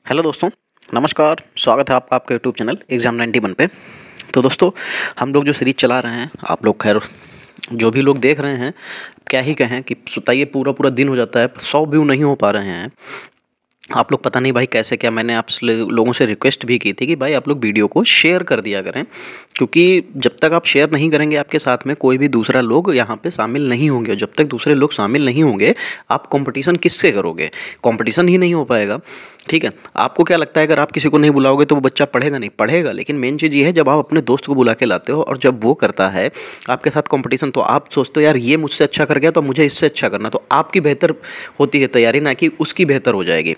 Hello दोस्तों, नमस्कार। स्वागत है आपका आपके यूट्यूब चैनल एग्ज़ाम 91 पे। तो दोस्तों, हम लोग जो सीरीज़ चला रहे हैं, आप लोग खैर जो भी लोग देख रहे हैं, क्या ही कहें कि सुताइए पूरा पूरा दिन हो जाता है, 100 व्यू नहीं हो पा रहे हैं। आप लोग पता नहीं भाई कैसे क्या, मैंने आप लोगों से रिक्वेस्ट भी की थी कि भाई आप लोग वीडियो को शेयर कर दिया करें, क्योंकि जब तक आप शेयर नहीं करेंगे आपके साथ में कोई भी दूसरा लोग यहाँ पे शामिल नहीं होंगे, और जब तक दूसरे लोग शामिल नहीं होंगे आप कंपटीशन किससे करोगे? कंपटीशन ही नहीं हो पाएगा। ठीक है, आपको क्या लगता है अगर आप किसी को नहीं बुलाओगे तो वो बच्चा पढ़ेगा? नहीं पढ़ेगा, लेकिन मेन चीज़ ये है जब आप अपने दोस्त को बुला के लाते हो और जब वो करता है आपके साथ कंपटीशन, तो आप सोचते हो यार ये मुझसे अच्छा कर गया तो मुझे इससे अच्छा करना, तो आपकी बेहतर होती है तैयारी, ना कि उसकी बेहतर हो जाएगी।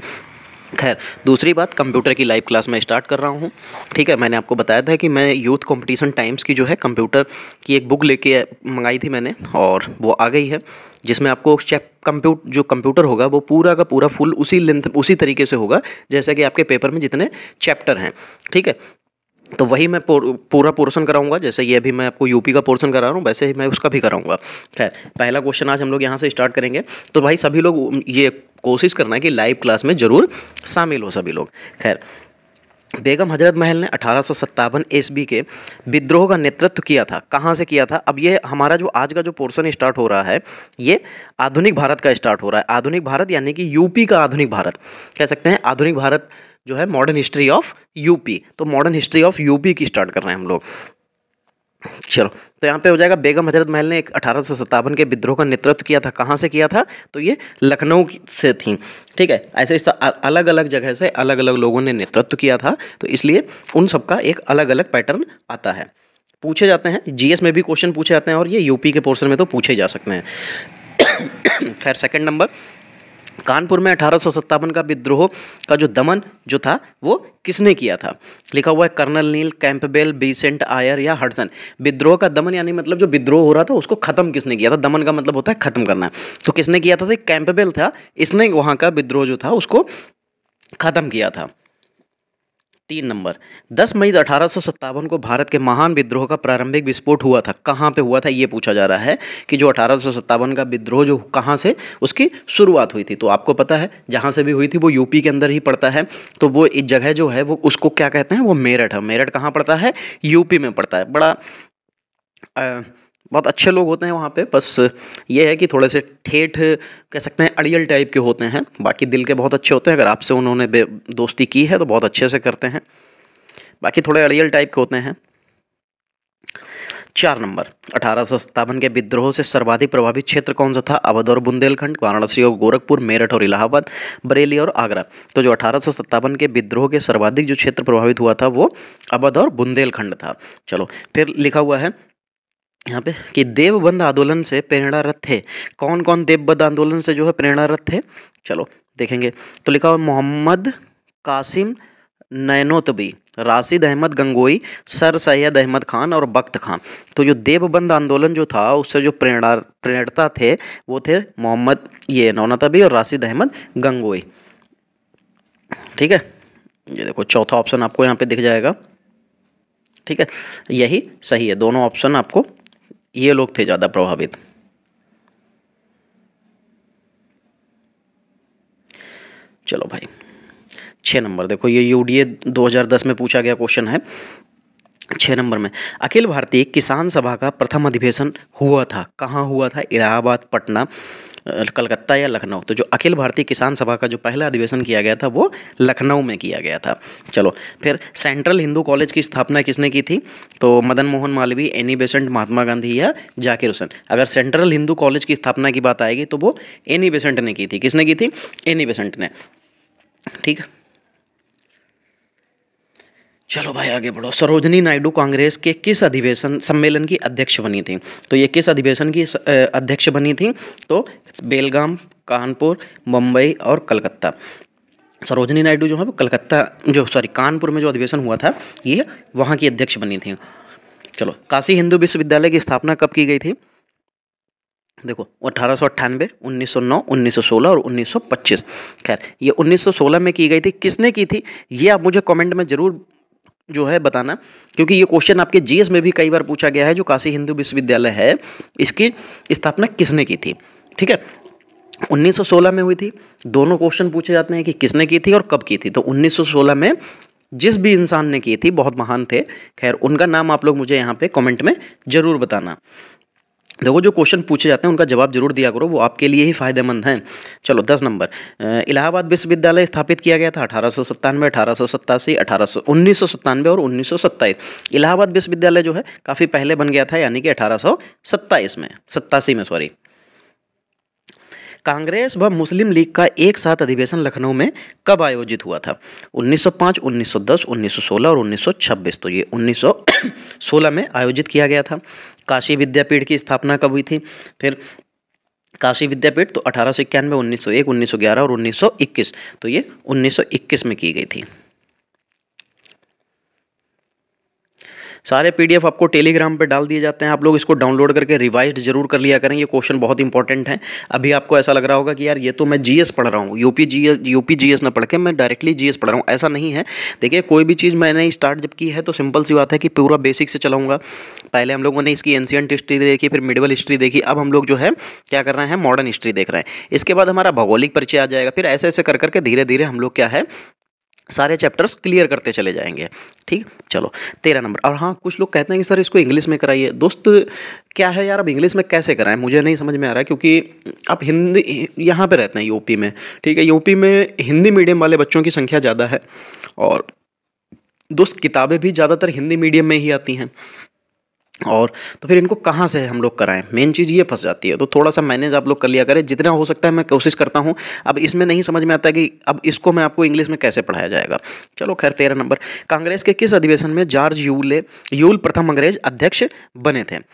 खैर, दूसरी बात, कंप्यूटर की लाइव क्लास मैं स्टार्ट कर रहा हूँ। ठीक है, मैंने आपको बताया था कि मैं यूथ कंपटीशन टाइम्स की जो है कंप्यूटर की एक बुक लेके मंगाई थी मैंने, और वो आ गई है, जिसमें आपको जो कंप्यूटर होगा वो पूरा का पूरा फुल उसी लेंथ उसी तरीके से होगा जैसा कि आपके पेपर में जितने चैप्टर हैं। ठीक है, तो वही मैं पूरा पोर्शन कराऊंगा, जैसे ये अभी मैं आपको यूपी का पोर्शन करा रहा हूँ वैसे ही मैं उसका भी कराऊंगा। खैर, पहला क्वेश्चन आज हम लोग यहाँ से स्टार्ट करेंगे। तो भाई सभी लोग ये कोशिश करना है कि लाइव क्लास में ज़रूर शामिल हो सभी लोग। खैर, बेगम हजरत महल ने 1857 ईस्वी के विद्रोह का नेतृत्व किया था। कहाँ से किया था? अब ये हमारा जो आज का जो पोर्शन स्टार्ट हो रहा है, ये आधुनिक भारत का स्टार्ट हो रहा है। आधुनिक भारत यानी कि यूपी का आधुनिक भारत कह सकते हैं। आधुनिक भारत जो है मॉडर्न हिस्ट्री ऑफ यूपी, तो मॉडर्न हिस्ट्री ऑफ यूपी की स्टार्ट कर रहे हैं हम लोग। चलो, तो यहाँ पे हो जाएगा बेगम हजरत महल ने 1857 के विद्रोह का नेतृत्व किया था। कहाँ से किया था? तो ये लखनऊ से थी। ठीक है, ऐसे इस अलग अलग जगह से अलग अलग लोगों ने नेतृत्व किया था, तो इसलिए उन सबका एक अलग अलग पैटर्न आता है। पूछे जाते हैं, जीएस में भी क्वेश्चन पूछे जाते हैं और ये यूपी के पोर्शन में तो पूछे जा सकते हैं। खैर, सेकंड नंबर, कानपुर में 1857 का विद्रोह का जो दमन जो था वो किसने किया था? लिखा हुआ है कर्नल नील, कैंपबेल, बिसेंट आयर या हडसन। विद्रोह का दमन यानी मतलब जो विद्रोह हो रहा था उसको खत्म किसने किया था? दमन का मतलब होता है खत्म करना। तो किसने किया था? तो कैंपबेल था, इसने वहां का विद्रोह जो था उसको खत्म किया था। 3 नंबर, 10 मई 1857 को भारत के महान विद्रोह का प्रारंभिक विस्फोट हुआ था। कहाँ पे हुआ था ये पूछा जा रहा है कि जो 1857 का विद्रोह जो कहाँ से उसकी शुरुआत हुई थी। तो आपको पता है जहाँ से भी हुई थी वो यूपी के अंदर ही पड़ता है। तो वो एक जगह जो है वो उसको क्या कहते हैं? वो मेरठ है। मेरठ कहाँ पड़ता है? यूपी में पड़ता है। बड़ा बहुत अच्छे लोग होते हैं वहाँ पे, बस ये है कि थोड़े से ठेठ कह सकते हैं, अड़ियल टाइप के होते हैं। बाकी दिल के बहुत अच्छे होते हैं। अगर आपसे उन्होंने दोस्ती की है तो बहुत अच्छे से करते हैं, बाकी थोड़े अड़ियल टाइप के होते हैं। 4 नंबर, 1857 के विद्रोह से सर्वाधिक प्रभावित क्षेत्र कौन सा था? अवध और बुंदेलखंड, वाराणसी और गोरखपुर, मेरठ और इलाहाबाद, बरेली और आगरा। तो जो 1857 के विद्रोह के सर्वाधिक जो क्षेत्र प्रभावित हुआ था वो अवध और बुंदेलखंड था। चलो, फिर लिखा हुआ है यहाँ पे कि देवबंद आंदोलन से प्रेरणारत थे। कौन कौन देवबंद आंदोलन से जो है प्रेरणारत थे? चलो देखेंगे। तो लिखा हुआ मोहम्मद कासिम नैनोतबी, राशिद अहमद गंगोई, सर सैयद अहमद खान और बख्त खान। तो जो देवबंद आंदोलन जो था उससे जो प्रेरणा थे वो थे मोहम्मद ये नौनतबी और राशिद अहमद गंगोई। ठीक है, ये देखो चौथा ऑप्शन आपको यहाँ पे दिख जाएगा। ठीक है, यही सही है। दोनों ऑप्शन आपको, ये लोग थे ज़्यादा प्रभावित। चलो भाई, 6 नंबर देखो, ये यूडीए 2010 में पूछा गया क्वेश्चन है। 6 नंबर में, अखिल भारतीय किसान सभा का प्रथम अधिवेशन हुआ था। कहाँ हुआ था? इलाहाबाद, पटना, कलकत्ता या लखनऊ। तो जो अखिल भारतीय किसान सभा का जो पहला अधिवेशन किया गया था वो लखनऊ में किया गया था। चलो, फिर सेंट्रल हिंदू कॉलेज की स्थापना किसने की थी? तो मदन मोहन मालवीय, एनी बेसेंट, महात्मा गांधी या जाकिर हुसैन। अगर सेंट्रल हिंदू कॉलेज की स्थापना की बात आएगी तो वो एनी बेसेंट ने की थी। किसने की थी? एनी बेसेंट ने। ठीक है, चलो भाई आगे बढ़ो। सरोजनी नायडू कांग्रेस के किस अधिवेशन सम्मेलन की अध्यक्ष बनी थी? तो ये किस अधिवेशन की अध्यक्ष बनी थी? तो बेलगाम, कानपुर, मुंबई और कलकत्ता। सरोजनी नायडू जो है वो कानपुर में जो अधिवेशन हुआ था ये वहाँ की अध्यक्ष बनी थी। चलो, काशी हिंदू विश्वविद्यालय की स्थापना कब की गई थी? देखो, 1898, 1909, 1916 और 1925। खैर, ये 1916 में की गई थी। किसने की थी ये आप मुझे कमेंट में जरूर जो है बताना, क्योंकि ये क्वेश्चन आपके जीएस में भी कई बार पूछा गया है। जो काशी हिंदू विश्वविद्यालय है इसकी स्थापना किसने की थी? ठीक है, 1916 में हुई थी। दोनों क्वेश्चन पूछे जाते हैं कि किसने की थी और कब की थी। तो 1916 में जिस भी इंसान ने की थी, बहुत महान थे, खैर उनका नाम आप लोग मुझे यहाँ पे कमेंट में जरूर बताना। देखो जो क्वेश्चन पूछे जाते हैं उनका जवाब जरूर दिया करो, वो आपके लिए ही फायदेमंद हैं। चलो 10 नंबर, इलाहाबाद विश्वविद्यालय स्थापित किया गया था 1897, 1887, 1997 और 1927। इलाहाबाद विश्वविद्यालय जो है काफ़ी पहले बन गया था, यानी कि 1827 में, 87 में सॉरी। कांग्रेस व मुस्लिम लीग का एक साथ अधिवेशन लखनऊ में कब आयोजित हुआ था? 1905, 1910, 1916 और 1926। तो ये 1916 में आयोजित किया गया था। काशी विद्यापीठ की स्थापना कब हुई थी? फिर काशी विद्यापीठ तो 1891, 1901, 1911 और 1921। तो ये 1921 में की गई थी। सारे पीडीएफ आपको टेलीग्राम पे डाल दिए जाते हैं, आप लोग इसको डाउनलोड करके रिवाइज्ड जरूर कर लिया करें। ये क्वेश्चन बहुत इंपॉर्टेंट है। अभी आपको ऐसा लग रहा होगा कि यार ये तो मैं जीएस पढ़ रहा हूँ, यूपी जीएस ना पढ़ के मैं डायरेक्टली जीएस पढ़ रहा हूँ, ऐसा नहीं है। देखिए कोई भी चीज़ मैंने स्टार्ट जब की है तो सिंपल सी बात है कि पूरा बेसिक से चलाऊंगा। पहले हम लोगों ने इसकी एंशिएंट हिस्ट्री देखी, फिर मिडिवल हिस्ट्री देखी, अब हम लोग जो है क्या कर रहे हैं, मॉडर्न हिस्ट्री देख रहे हैं। इसके बाद हमारा भौगोलिक परिचय आ जाएगा, फिर ऐसे ऐसे कर करके धीरे धीरे हम लोग क्या है सारे चैप्टर्स क्लियर करते चले जाएंगे। ठीक, चलो 13 नंबर। और हाँ, कुछ लोग कहते हैं कि सर इसको इंग्लिश में कराइए। दोस्त क्या है यार, अब इंग्लिश में कैसे कराएं, मुझे नहीं समझ में आ रहा है, क्योंकि आप हिंदी यहाँ पे रहते हैं यूपी में, ठीक है, यूपी में हिंदी मीडियम वाले बच्चों की संख्या ज़्यादा है, और दोस्त किताबें भी ज़्यादातर हिंदी मीडियम में ही आती हैं, और तो फिर इनको कहाँ से हम लोग कराएं, मेन चीज़ ये फंस जाती है। तो थोड़ा सा मैनेज आप लोग कर लिया करें, जितना हो सकता है मैं कोशिश करता हूँ। अब इसमें नहीं समझ में आता कि अब इसको मैं आपको इंग्लिश में कैसे पढ़ाया जाएगा। चलो खैर 13 नंबर, कांग्रेस के किस अधिवेशन में जॉर्ज यूल प्रथम अंग्रेज अध्यक्ष बने थे?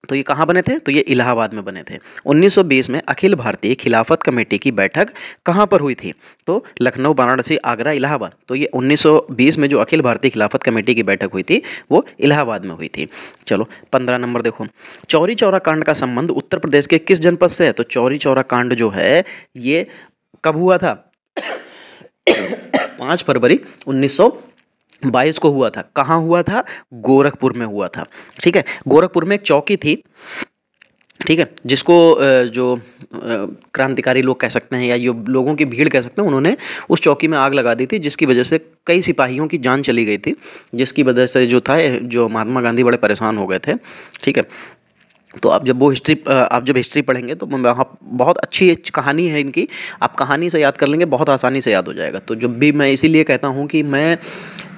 तो ये कहाँ बने थे? तो ये इलाहाबाद में बने थे। 1920 में अखिल भारतीय खिलाफत कमेटी की बैठक कहाँ पर हुई थी? तो लखनऊ, वाराणसी, आगरा, इलाहाबाद। तो ये 1920 में जो अखिल भारतीय खिलाफत कमेटी की बैठक हुई थी वो इलाहाबाद में हुई थी। चलो 15 नंबर देखो, चौरी चौरा कांड का संबंध उत्तर प्रदेश के किस जनपद से है? तो चौरी चौरा कांड जो है ये कब हुआ था? 5 फरवरी 1922 को हुआ था। कहाँ हुआ था? गोरखपुर में हुआ था। ठीक है, गोरखपुर में एक चौकी थी, ठीक है, जिसको जो क्रांतिकारी लोग कह सकते हैं या जो लोगों की भीड़ कह सकते हैं, उन्होंने उस चौकी में आग लगा दी थी, जिसकी वजह से कई सिपाहियों की जान चली गई थी, जिसकी वजह से जो था जो महात्मा गांधी बड़े परेशान हो गए थे। ठीक है, तो आप जब हिस्ट्री पढ़ेंगे तो वहाँ बहुत अच्छी कहानी है इनकी, आप कहानी से याद कर लेंगे, बहुत आसानी से याद हो जाएगा। तो जब भी मैं इसीलिए कहता हूँ कि मैं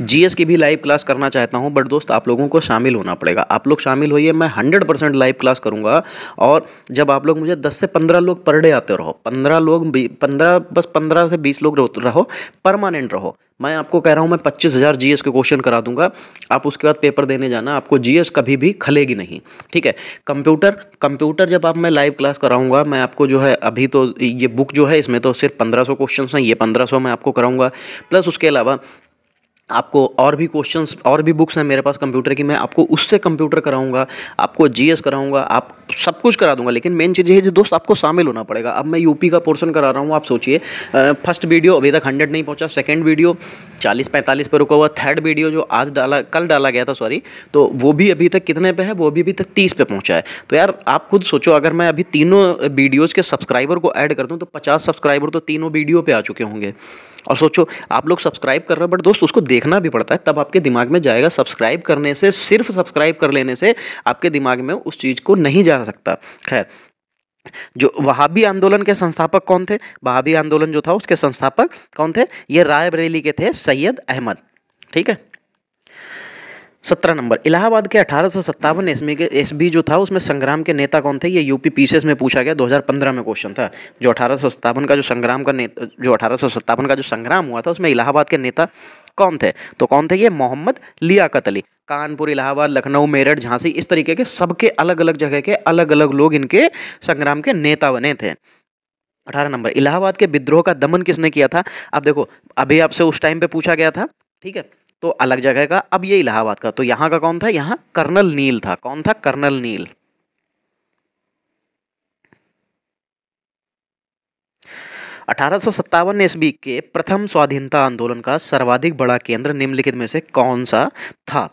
जीएस की भी लाइव क्लास करना चाहता हूँ, बट दोस्त आप लोगों को शामिल होना पड़ेगा। आप लोग शामिल होइए, मैं 100% लाइव क्लास करूँगा। और जब आप लोग मुझे 10 से 15 लोग पर डे आते रहो, 15 लोग, 15 से 20 लोग रहो, परमानेंट रहो। मैं आपको कह रहा हूँ मैं 25,000 जीएस के क्वेश्चन करा दूंगा, आप उसके बाद पेपर देने जाना, आपको जीएस कभी भी खलेगी नहीं। ठीक है, कंप्यूटर जब आप मैं लाइव क्लास कराऊंगा, मैं आपको जो है अभी तो ये बुक जो है इसमें तो सिर्फ 1500 क्वेश्चन हैं, ये 1500 मैं आपको कराऊंगा, प्लस उसके अलावा आपको और भी क्वेश्चंस और भी बुक्स हैं मेरे पास कंप्यूटर की, मैं आपको उससे कंप्यूटर कराऊंगा, आपको जीएस कराऊंगा, आप सब कुछ करा दूंगा। लेकिन मेन चीज़ ये है जो दोस्त आपको शामिल होना पड़ेगा। अब मैं यूपी का पोर्शन करा रहा हूँ, आप सोचिए फर्स्ट वीडियो अभी तक 100 नहीं पहुँचा, सेकेंड वीडियो 40-45 पर रुका हुआ, थर्ड वीडियो जो कल डाला गया था सॉरी, तो वो भी अभी तक कितने पे है? वो अभी तक 30 पे पहुँचा है। तो यार आप खुद सोचो, अगर मैं अभी तीनों वीडियोज़ के सब्सक्राइबर को ऐड कर दूँ तो 50 सब्सक्राइबर तो तीनों वीडियो पे आ चुके होंगे। और सोचो आप लोग सब्सक्राइब कर रहे हो, बट दोस्त उसको देखना भी पड़ता है, तब आपके दिमाग में जाएगा। सब्सक्राइब करने से, सिर्फ सब्सक्राइब कर लेने से आपके दिमाग में उस चीज़ को नहीं जा सकता। खैर, जो वहाबी आंदोलन के संस्थापक कौन थे? वहाबी आंदोलन जो था उसके संस्थापक कौन थे? ये रायबरेली के थे, सैयद अहमद। ठीक है, 17 नंबर, इलाहाबाद के 1857 ईस्वी जो था उसमें संग्राम के नेता कौन थे? ये यूपी पीसीएस में पूछा गया, 2015 में क्वेश्चन था। जो 1857 का जो संग्राम हुआ था उसमें इलाहाबाद के नेता कौन थे? तो कौन थे ये? मोहम्मद लियाकत अली। कानपुर, इलाहाबाद, लखनऊ, मेरठ, झांसी, इस तरीके के सबके अलग अलग जगह के अलग अलग लोग इनके संग्राम के नेता बने थे। 18 नंबर, इलाहाबाद के विद्रोह का दमन किसने किया था? अब देखो, अभी आपसे उस टाइम पे पूछा गया था, ठीक है, तो अलग जगह का, अब ये इलाहाबाद का, तो यहाँ का कौन था? यहाँ कर्नल नील था। कौन था? कर्नल नील। 1857 ईस्वी के प्रथम स्वाधीनता आंदोलन का सर्वाधिक बड़ा केंद्र निम्नलिखित में से कौन सा था?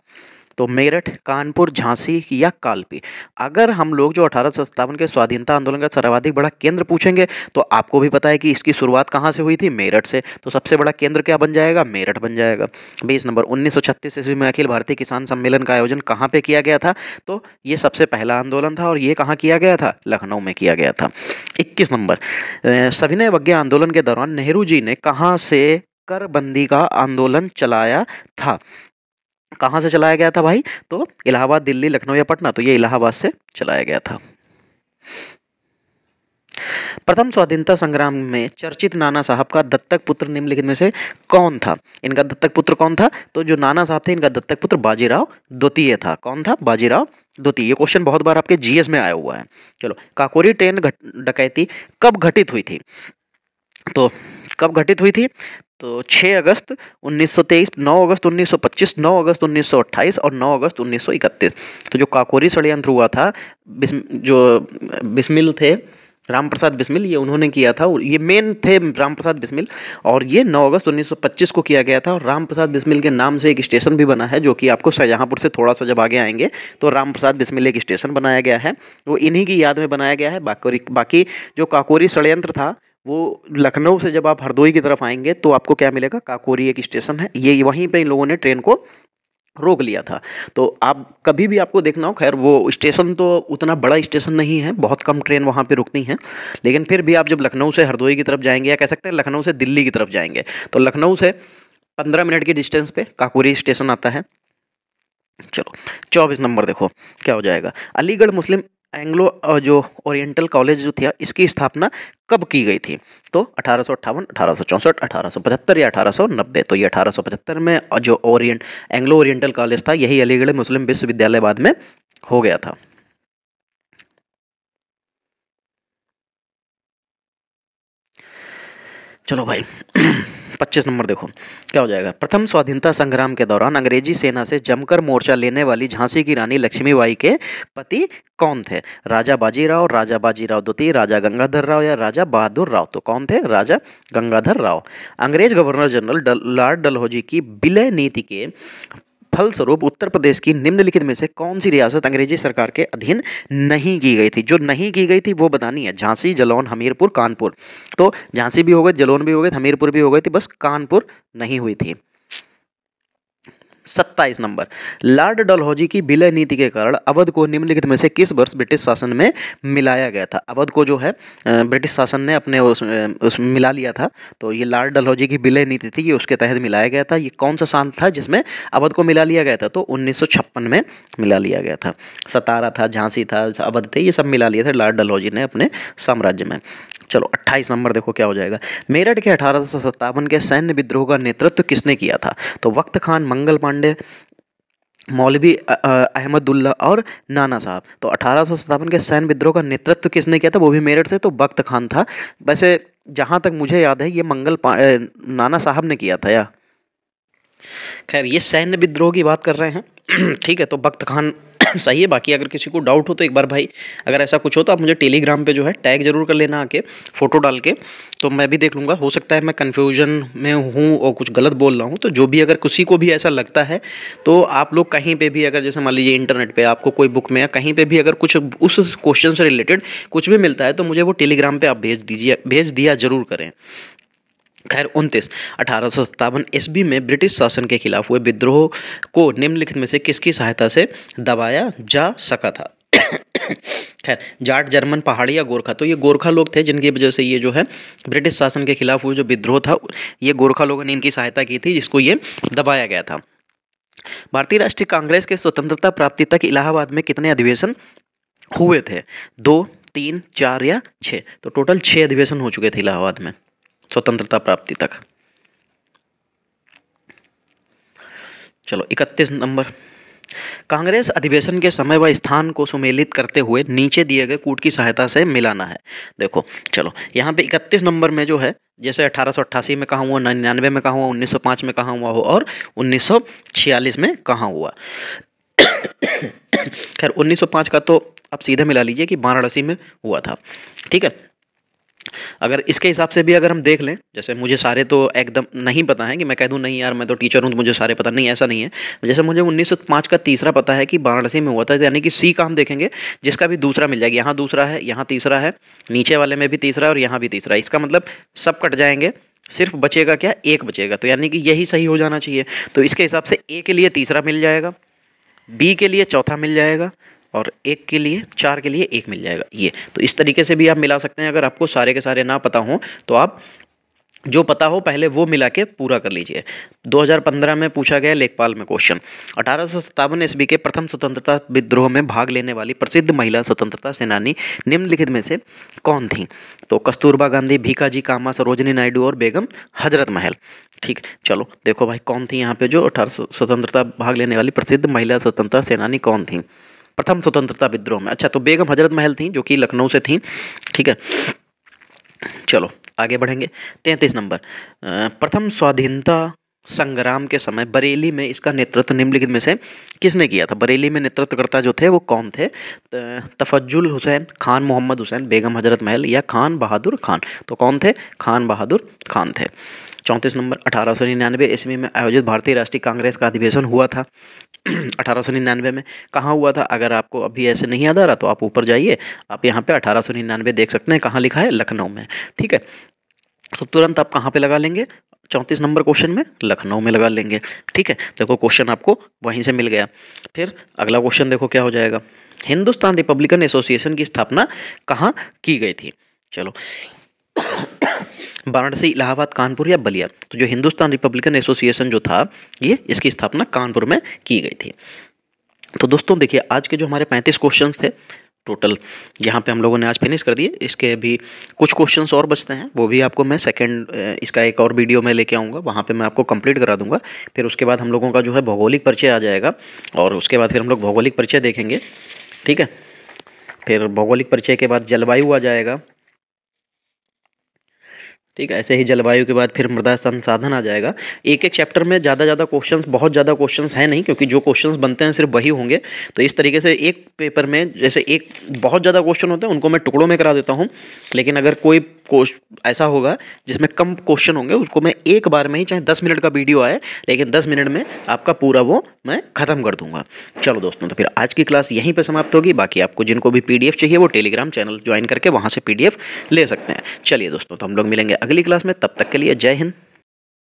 तो मेरठ, कानपुर, झांसी या कालपी। अगर हम लोग जो 1857 के स्वाधीनता आंदोलन का सर्वाधिक बड़ा केंद्र पूछेंगे तो आपको भी पता है कि इसकी शुरुआत कहाँ से हुई थी, मेरठ से। तो सबसे बड़ा केंद्र क्या बन जाएगा, मेरठ बन जाएगा। 20 नंबर, 1936 ईस्वी में अखिल भारतीय किसान सम्मेलन का आयोजन कहाँ पे किया गया था, तो ये सबसे पहला आंदोलन था और ये कहाँ किया गया था, लखनऊ में किया गया था। 21 नंबर, सविनय अवज्ञा आंदोलन के दौरान नेहरू जी ने कहाँ से कर बंदी का आंदोलन चलाया था। कहाँ से चलाया गया था भाई, तो इलाहाबाद, दिल्ली, लखनऊ या पटना, तो ये इलाहाबाद से चलाया गया था। प्रथम स्वाधीनता संग्राम में चर्चित नाना साहब का दत्तक पुत्र निम्नलिखित में से कौन था। इनका दत्तक पुत्र कौन था, तो जो नाना साहब थे इनका दत्तक पुत्र बाजीराव द्वितीय था। कौन था, बाजीराव द्वितीय। ये क्वेश्चन बहुत बार आपके जीएस में आया हुआ है। चलो, काकोरी ट्रेन डकैती कब घटित हुई थी, तो कब घटित हुई थी, तो 6 अगस्त 1923, 9 अगस्त 1925, 9 अगस्त 1928 और 9 अगस्त 1931। तो जो काकोरी षड्यंत्र हुआ था, जो बिस्मिल थे, राम प्रसाद बिस्मिल, ये उन्होंने किया था। ये मेन थे राम प्रसाद बिस्मिल, और ये 9 अगस्त 1925 को किया गया था। और राम प्रसाद बिस्मिल के नाम से एक स्टेशन भी बना है, जो कि आपको शाहजहाँपुर से थोड़ा सा जब आगे आएंगे तो राम प्रसाद बिस्मिल एक स्टेशन बनाया गया है, वो इन्हीं की याद में बनाया गया है। बाकी जो काकोरी षड्यंत्र था वो लखनऊ से जब आप हरदोई की तरफ आएंगे तो आपको क्या मिलेगा, काकोरी एक स्टेशन है, ये वहीं पे इन लोगों ने ट्रेन को रोक लिया था। तो आप कभी भी आपको देखना हो, खैर वो स्टेशन तो उतना बड़ा स्टेशन नहीं है, बहुत कम ट्रेन वहाँ पे रुकती हैं, लेकिन फिर भी आप जब लखनऊ से हरदोई की तरफ जाएंगे, या कह सकते हैं लखनऊ से दिल्ली की तरफ जाएंगे, तो लखनऊ से 15 मिनट की डिस्टेंस पे काकोरी स्टेशन आता है। चलो, 24 नंबर देखो क्या हो जाएगा, अलीगढ़ मुस्लिम एंग्लो जो ओरिएंटल कॉलेज जो था, इसकी स्थापना कब की गई थी, तो 1858, 1864, 1875 या 1890। तो ये 1875 में जो एंग्लो ओरिएंटल कॉलेज था, यही अलीगढ़ मुस्लिम विश्वविद्यालय बाद में हो गया था। चलो भाई 25 नंबर देखो क्या हो जाएगा, प्रथम स्वाधीनता संग्राम के दौरान अंग्रेजी सेना से जमकर मोर्चा लेने वाली झांसी की रानी लक्ष्मीबाई के पति कौन थे, राजा बाजीराव द्वितीय, राजा गंगाधर राव या राजा बहादुर राव। तो कौन थे, राजा गंगाधर राव। अंग्रेज गवर्नर जनरल लॉर्ड डलहौजी की विलय नीति के फलस्वरूप उत्तर प्रदेश की निम्नलिखित में से कौन सी रियासत अंग्रेजी सरकार के अधीन नहीं की गई थी। जो नहीं की गई थी वो बतानी है, झांसी, जालौन, हमीरपुर, कानपुर। तो झांसी भी हो गई, जालौन भी हो गई, हमीरपुर भी हो गई थी, बस कानपुर नहीं हुई थी। 27 नंबर, लॉर्ड डलहौजी की विलय नीति के कारण अवध को निम्नलिखित में से किस वर्ष ब्रिटिश शासन में मिलाया गया था। अवध को जो है ब्रिटिश शासन ने अपने उस मिला लिया था, तो ये लॉर्ड डलहौजी की विलय नीति थी, ये उसके तहत मिलाया गया था। ये कौन सा साल था जिसमें अवध को मिला लिया गया था, तो 1956 में मिला लिया गया था। सतारा था, झांसी था, अवध थे, ये सब मिला लिए थे लॉर्ड डलहौजी ने अपने साम्राज्य में। चलो 28 नंबर देखो क्या हो जाएगा, मेरठ के 1857 के सैन्य विद्रोह का नेतृत्व किसने किया था, तो वक्त खान, मंगल पांडे, मौलवी अहमदुल्ला और नाना साहब। तो 1857 के सैन्य विद्रोह का नेतृत्व किसने किया था, वो भी मेरठ से, तो वक्त खान था। वैसे जहां तक मुझे याद है ये नाना साहब ने किया था या, खैर ये सैन्य विद्रोह की बात कर रहे हैं ठीक है, तो वक्त खान सही है। बाकी अगर किसी को डाउट हो तो एक बार भाई अगर ऐसा कुछ हो तो आप मुझे टेलीग्राम पे जो है टैग जरूर कर लेना आके, फोटो डाल के, तो मैं भी देख लूँगा। हो सकता है मैं कन्फ्यूजन में हूँ और कुछ गलत बोल रहा हूँ, तो जो भी अगर किसी को भी ऐसा लगता है तो आप लोग कहीं पे भी अगर जैसे मान लीजिए इंटरनेट पे आपको कोई बुक में या कहीं पे भी अगर कुछ उस क्वेश्चन से रिलेटेड कुछ भी मिलता है तो मुझे वो टेलीग्राम पे आप भेज दिया जरूर करें। खैर 29, 1857 ईस्वी में ब्रिटिश शासन के खिलाफ हुए विद्रोह को निम्नलिखित में से किसकी सहायता से दबाया जा सका था। खैर जाट, जर्मन, पहाड़ी या गोरखा। तो ये गोरखा लोग थे जिनकी वजह से ये जो है ब्रिटिश शासन के खिलाफ हुए जो विद्रोह था, ये गोरखा लोगों ने इनकी सहायता की थी, जिसको ये दबाया गया था। भारतीय राष्ट्रीय कांग्रेस के स्वतंत्रता प्राप्ति तक इलाहाबाद में कितने अधिवेशन हुए थे, 2, 3, 4 या 6। तो टोटल 6 अधिवेशन हो चुके थे इलाहाबाद में स्वतंत्रता प्राप्ति तक। चलो 31 नंबर, कांग्रेस अधिवेशन के समय व स्थान को सुमेलित करते हुए नीचे दिए गए कूट की सहायता से मिलाना है। देखो चलो यहाँ पे 31 नंबर में जो है, जैसे 1888 में कहाँ हुआ, 99 में कहाँ हुआ, 1905 में कहाँ हुआ हो और 1946 में कहाँ हुआ। खैर 1905 का तो आप सीधे मिला लीजिए कि वाराणसी में हुआ था, ठीक है। अगर इसके हिसाब से भी अगर हम देख लें, जैसे मुझे सारे तो एकदम नहीं पता है कि मैं कह दूं नहीं यार मैं तो टीचर हूं तो मुझे सारे पता नहीं, ऐसा नहीं है। जैसे मुझे 1905 का तीसरा पता है कि वाराणसी में हुआ था, यानी कि सी का हम देखेंगे जिसका भी दूसरा मिल जाएगा। यहाँ दूसरा है, यहाँ तीसरा है, नीचे वाले में भी तीसरा है और यहाँ भी तीसरा है। इसका मतलब सब कट जाएंगे, सिर्फ बचेगा क्या, एक बचेगा। तो यानी कि यही सही हो जाना चाहिए। तो इसके हिसाब से ए के लिए तीसरा मिल जाएगा, बी के लिए चौथा मिल जाएगा और एक के लिए, चार के लिए एक मिल जाएगा। ये तो इस तरीके से भी आप मिला सकते हैं। अगर आपको सारे के सारे ना पता हो तो आप जो पता हो पहले वो मिला के पूरा कर लीजिए। 2015 में पूछा गया लेखपाल में क्वेश्चन, 1857 ईस्वी के प्रथम स्वतंत्रता विद्रोह में भाग लेने वाली प्रसिद्ध महिला स्वतंत्रता सेनानी निम्नलिखित में से कौन थी? तो कस्तूरबा गांधी, भीकाजी कामा, सरोजिनी नायडू और बेगम हजरत महल। ठीक, चलो देखो भाई कौन थी यहाँ पे जो 18 स्वतंत्रता भाग लेने वाली प्रसिद्ध महिला स्वतंत्रता सेनानी कौन थी प्रथम स्वतंत्रता विद्रोह में? अच्छा, तो बेगम हजरत महल थी जो कि लखनऊ से थी। ठीक है, चलो आगे बढ़ेंगे। 33 नंबर, प्रथम स्वाधीनता संग्राम के समय बरेली में इसका नेतृत्व निम्नलिखित में से किसने किया था? बरेली में नेतृत्वकर्ता जो थे वो कौन थे? तफज्जुल हुसैन, खान मोहम्मद हुसैन, बेगम हजरत महल या खान बहादुर खान? तो कौन थे? खान बहादुर खान थे। 34 नंबर, 1899 ईस्वी में आयोजित भारतीय राष्ट्रीय कांग्रेस का अधिवेशन हुआ था। 1899 में कहाँ हुआ था? अगर आपको अभी ऐसे नहीं याद आ रहा तो आप ऊपर जाइए, आप यहाँ पे 1899 देख सकते हैं, कहाँ लिखा है? लखनऊ में। ठीक है, तो तुरंत आप कहाँ पे लगा लेंगे? 34 नंबर क्वेश्चन में लखनऊ में लगा लेंगे। ठीक है, देखो क्वेश्चन आपको वहीं से मिल गया। फिर अगला क्वेश्चन देखो क्या हो जाएगा, हिंदुस्तान रिपब्लिकन एसोसिएशन की स्थापना कहाँ की गई थी? चलो वाराणसी, इलाहाबाद, कानपुर या बलिया? तो जो हिंदुस्तान रिपब्लिकन एसोसिएशन जो था ये, इसकी स्थापना कानपुर में की गई थी। तो दोस्तों देखिए आज के जो हमारे 35 क्वेश्चन थे टोटल, यहाँ पे हम लोगों ने आज फिनिश कर दिए। इसके भी कुछ क्वेश्चंस और बचते हैं, वो भी आपको मैं सेकंड इसका एक और वीडियो में लेके आऊँगा, वहाँ पे मैं आपको कंप्लीट करा दूंगा। फिर उसके बाद हम लोगों का जो है भौगोलिक परिचय आ जाएगा और उसके बाद फिर हम लोग भौगोलिक परिचय देखेंगे। ठीक है, फिर भौगोलिक परिचय के बाद जलवायु आ जाएगा। ठीक है, ऐसे ही जलवायु के बाद फिर मृदा संसाधन आ जाएगा। एक एक चैप्टर में ज़्यादा क्वेश्चंस, बहुत ज़्यादा क्वेश्चंस है नहीं, क्योंकि जो क्वेश्चंस बनते हैं सिर्फ वही होंगे। तो इस तरीके से एक पेपर में जैसे एक बहुत ज़्यादा क्वेश्चन होते हैं उनको मैं टुकड़ों में करा देता हूँ, लेकिन अगर कोई ऐसा होगा जिसमें कम क्वेश्चन होंगे उसको मैं एक बार में ही, चाहे 10 मिनट का वीडियो आए लेकिन 10 मिनट में आपका पूरा वो मैं ख़त्म कर दूंगा। चलो दोस्तों, तो फिर आज की क्लास यहीं पर समाप्त होगी। बाकी आपको जिनको भी PDF चाहिए वो टेलीग्राम चैनल ज्वाइन करके वहाँ से PDF ले सकते हैं। चलिए दोस्तों, तो हम लोग मिलेंगे अगली क्लास में, तब तक के लिए जय हिंद।